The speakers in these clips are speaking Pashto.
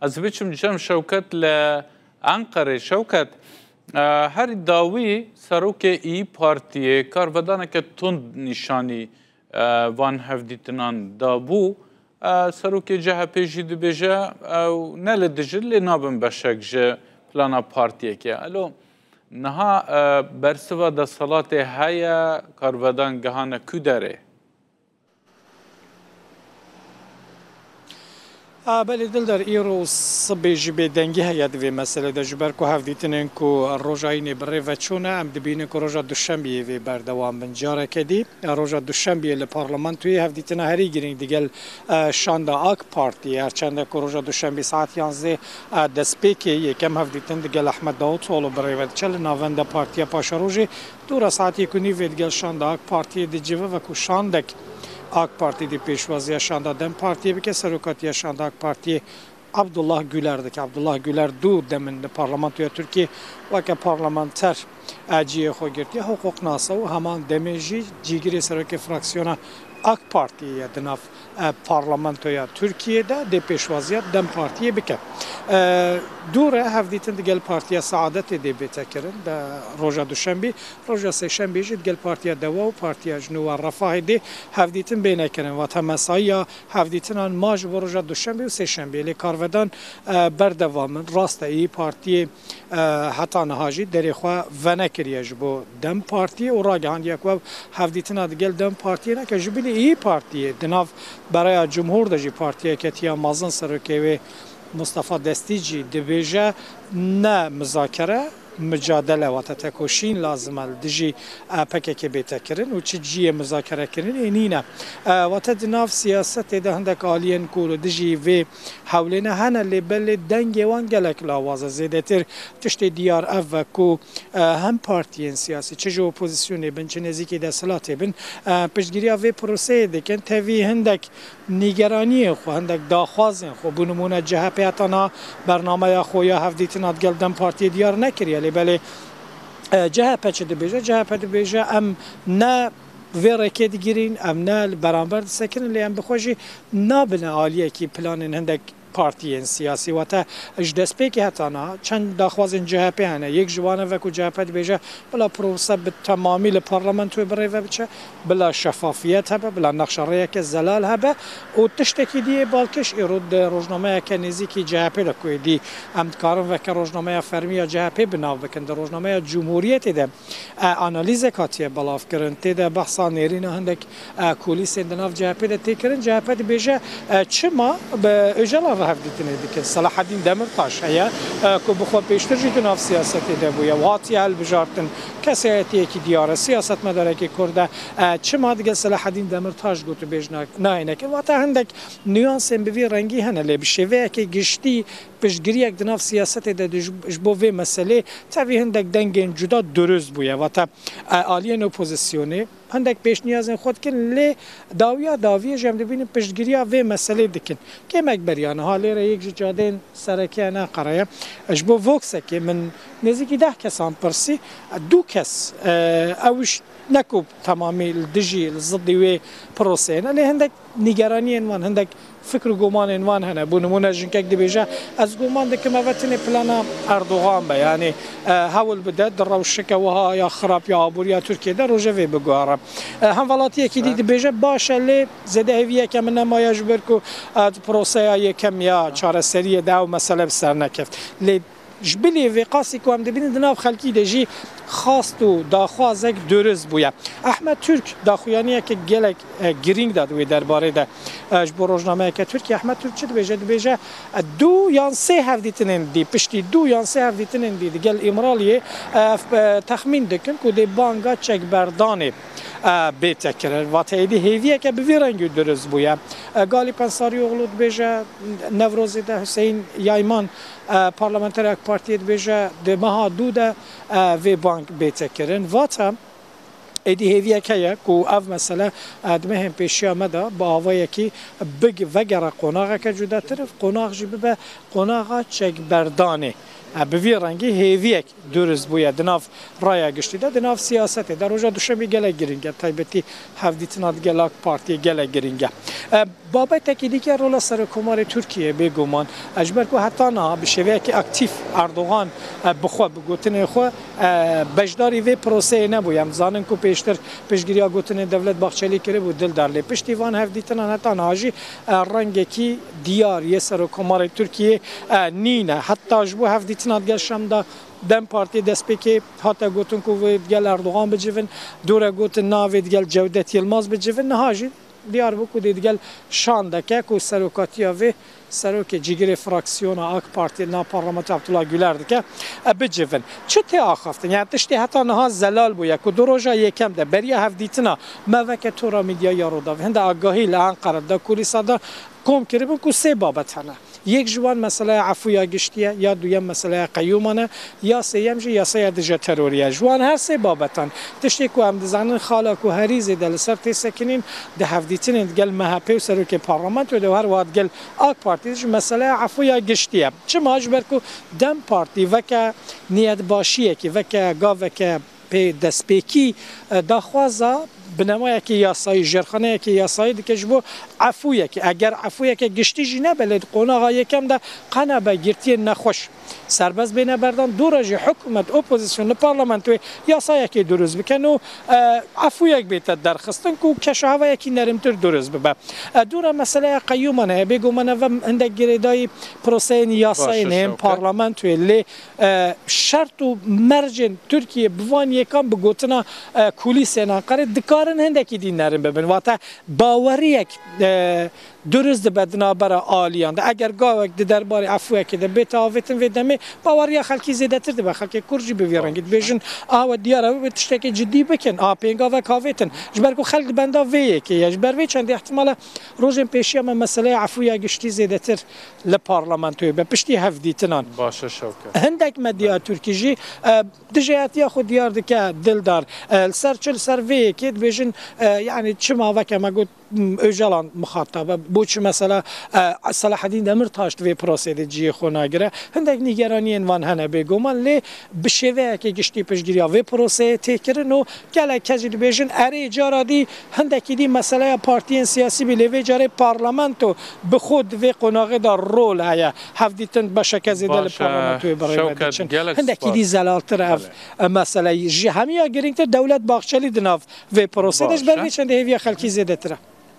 از بچم جم شوکت لأنقره شوکت هر داوی سروک ای پارتیه کارودانه که تند نشانی وان هفدیتنان دابو سروک جه پیشی دو بیجه نل دجل لی نابن بشک جه پلانا پارتیه که الو نها برسوا دا صلات هیا کارودان گهانه کدره بله دل در ایرو صبح جبه دنگی هیاد وی مسئله دا جبر که هفدیتنین که روژاین بره و چونه هم دبینه که روژا دوشنبیه وی بردوام بنجاره کدی روژا دوشنبیه لپارلمان توی هفدیتنه هری گرینگ دیگل شانده آک پارتی هرچنده که روژا دوشنبی ساعت 11 دسپیکی یکم هفدیتن دیگل احمد داود سولو بره و چل ناونده پارتی پاشا روژی دور ساعتی کنی وی دیگل شانده آک پارتی دی جوه و که شاندک AK Parti di peşvaziya şanda Dem Partiye bir kez serokatiya şanda AK Partiye Abdullah Güler'dik. Abdullah Güler du demin parlamentoya Türkiye vaka parlamenter aciye xo girdi. Hukuk nasa u hemen demeji cigiri seroki fraksiyona AK Partiye dinav parlamentoya Türkiye'de de peşvaziya Dem Partiye bike. Dure hevditin digel partiye saadet de betekirin de roja düşenbi roja seşenbi jid gel partiye deva partiye jnu refah de hevditin beynekirin ve temesaya hevditin an maj roja düşenbi ve seşenbi le karvedan berdevamın rasta iyi partiye hatta nahaji derixwa venekiriye bu Dem Partiye o ragan yakwa hevditin adgel Dem Partiye ne ki jibili iyi partiye dinav برای جمهور دجی پارتیه که تیا مازن سرکیوی مصطفی دستیجی دبیجه نه مذاکره مجادله و تکوشین لازمه دجی پکه بیتکرین و چه جیه مذاکره کرین اینینه و تدناف سیاست ده هندک آلین کول دجی و حولینه هنه لیبل دنگی وان گلک لاوازه زیده تر تشت دیار او کو هم پارتیین سیاسی چه جو اپوزیسیونی بن چه نزیکی ده سلاتی بن پشگیری و پروسه دکن تاوی هندک نیگرانی خو هندک داخوازن خو بنمونه جهه پیتانا برنامه خویا هفدیتن ادگل دم پارتی دیار نکریه بله جهه پچه دبیجه جهه پچه دبیجه ام نه ویرکت گیرین ام نه برانبر سکنن لی ام بخوشی نابنه عالیه کی پلانین هندک پارتیین سیاسی و تا اجدسپی که حتی نه چند داخوازن جهه پیانه یک جوانه وکو جهه پچه دبیجه بلا پروسه به تمامی لپارلمان توی برای و بچه بلا شفافیت هبه بلا نقشاره که زلال هبه و تشتکی دیه بالکش ایرود روزنامه که نزیکی جهه پی لکوی دی امتکارم وکه روزنامه فرمی جهه پی بناو بکن در روزنامه جمهوریت ده آنالیز کاتیه بلاف کرن تیده بحثا نیرین هندک کولیس اندناف جهه پی ده تیکرن جهه پی دبیجه چما به اجلا هفدیتنه دیگه صلاح الدین دمرتاش هیا که بخواد پیشتر جیتون اف سیاست ده بویا واتی هل بجارتن کسیتی که دیاره سیاست مداره که کرده چه ما دیگه صلاح الدین دمرتاش گوتو بیجنا نه اینه که واتا هندک نیانس بی رنگی هنه لی بشوه که گشتی پشگیری یک دناف سیاست ده جبوه مسئله تاوی هندک دنگین جدا درست بویا واتا آلین اپوزیسیونه هندک پیش نیازن خود کن لی داویه جمع دبینیم پشگیری و مسئله دکن که مکبریانه حالی را یک جادین سرکیه نقرایه جبو وکسه که من نزدیکی 10 کسان پرسی 2 کس اوش نکوب تمامی دجی ضدی و پروسه نه لی هندک نگرانی انوان هندک فکر و گمان انوان هنه بو نمونه جنکک دی بیجه از گمان دکم اوتنی پلانا اردوغان به یعنی حول بده در روشک وها یا خراب یا عبور یا ترکیه در روژه وی بگواره هم ولاتی که دی بیجه باشه لی زده هویه که من نمایه جبر که پروسه یکم یا چاره سریه ده و مسئله بسر نکفت لی جبلی و قاسی که هم دبینید ناف خلکی دجی خواست و داخوازک درست بویا احمد ترک داخویانیه که گلک گرینگ داد وی درباره ده جبو روزنامه که ترکی احمد ترک چه بیجه 2 یا 3 هفدیتنین دی پشتی 2 یا 3 هفدیتنین دی گل امرالیه تخمین دکن که دی بانگا چک بردانه بیتکرر و تاییدی هیویه که به رنگی درست بویا گالی پنساری اغلود بیجه نوروزی ده حسین یایمان پارلمانتر اک پارتی بیجه ده مها دو ده وی بانک بیتکرن و تا ایدی هیویه که کو اف مثلا ادمه هم پیشی آمده با آوایی که بگ وگر قناغه که جدا طرف قناغ جی به قناغه چک بردانه بوی رنگی هیویک درست بوید دناف رای گشتی ده دناف سیاسته در روزا دوشنبه گله گرینگه تایبتی هفدیتنات گلاک پارتی گله گرینگه بابت تکیدی که رولا سرکومار ترکیه بگومان اجبر کو حتی نه بشویه که اکتیف اردوغان بخوا بگوتن خو بجداری و پروسه نبویم زانن کو پیشتر پیشگیری گوتن دولت باخچلی کرده بود دل در پشتیوان هفدیتن حتی نهاجی رنگی کی دیار یه سرکومار ترکیه نینه حتی جبو هفدیتنات گشم دا دم پارتی دست که حتی گوتن کو گل اردوغان بجیون دوره گوتن ناوید گل جودت یلماز بجیون نهاجی دیار بکو دیگل شانده که کو سروکاتیا و سروک جیگر فراکسیون آک پارتی نا پارلمانت عبدالله گولر که بجیون چه تی آخافتن یعنی تشتی حتی نها زلال بویا که دو روزا یکم ده بریا هفدیتنا موکه تورا میدیا یارو دا هنده آگاهی لعنقرد دا کولیسا دا کم کرده کو سه بابت هنه یک جوان مسئله عفویا گشتیه یا دویم مسئله قیومانه یا سیم جی یا سه دجا تروریه جوان هر سه بابتن تشتی کو هم دزانن خالا کو هریزی دل سر تسکنین ده هفدیتین دگل مهپی و سروک پارلمانت و ده هر واد گل آک پارتی مسئله عفویا گشتیه چه ماج برکو دم پارتی وکه نیت باشیه که وکه گاو که به دستپیکی داخوازا بنمایه که یاسایی جرخانه که یاسایی دکش بو عفویه که اگر عفویه که گشتی جینه بلد قناغا یکم ده قنه به گرتی نخوش سرباز بینه بردان دوراجی حکومت اپوزیسیون پارلمانتوی یاسایی که درست بکن و عفویه بیت درخستن که کشاوه یکی نرمتر درست ببه دورا مسئله قیومانه بگو منه و هنده گریدای پروسه یاسایی نیم پارلمانتوی لی شرط و مرجن ترکیه بوان یکم بگوتنا کولیس ناقره دکارن هنده که دین نرم ببین واتا باوری یک درست بدنا برای آلیان ده اگر گاوک ده درباره عفوه که ده بیت آویتن و دمه باوری خلکی زیده تر ده به خلکی کرجی بویرنگید بیشن آه و دیاره و تشتکی جدی بکن آه پینگاوک آویتن جبر کو خلق بنده ویه که جبر وی چند احتمال روزن پیشی هم مسئله عفوه گشتی زیده تر لپارلمانتوی به پشتی هفدیتنان باشه شوکه هندک مدیا ترکی جی دجایتی خود دیار ده که دلدار سرچل سروی که بیشن یعنی چما وکه ما گفت öcalan muhataba bu çi mesela Salahaddin Demirtaş ve prosedeciye xonagire hindek nigeraniyen van hene begoman le bişeve ki gişti pejgiriya ve proseye tekirin o gele kezil bejin eri caradi hindek di mesela partiyen siyasi bile ve care parlamento bi xod ve qonağı da rol haya hafditin başa kezidel parlamentoya barayet için hindek di zelaltır ev mesela hemiya giringte devlet bahçeli dinav ve prosedej berveçen de heviya xalki zedetir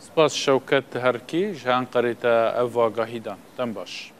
سپاس شوکت هرکی جهان قریتا او آگاهی دان. دم باش.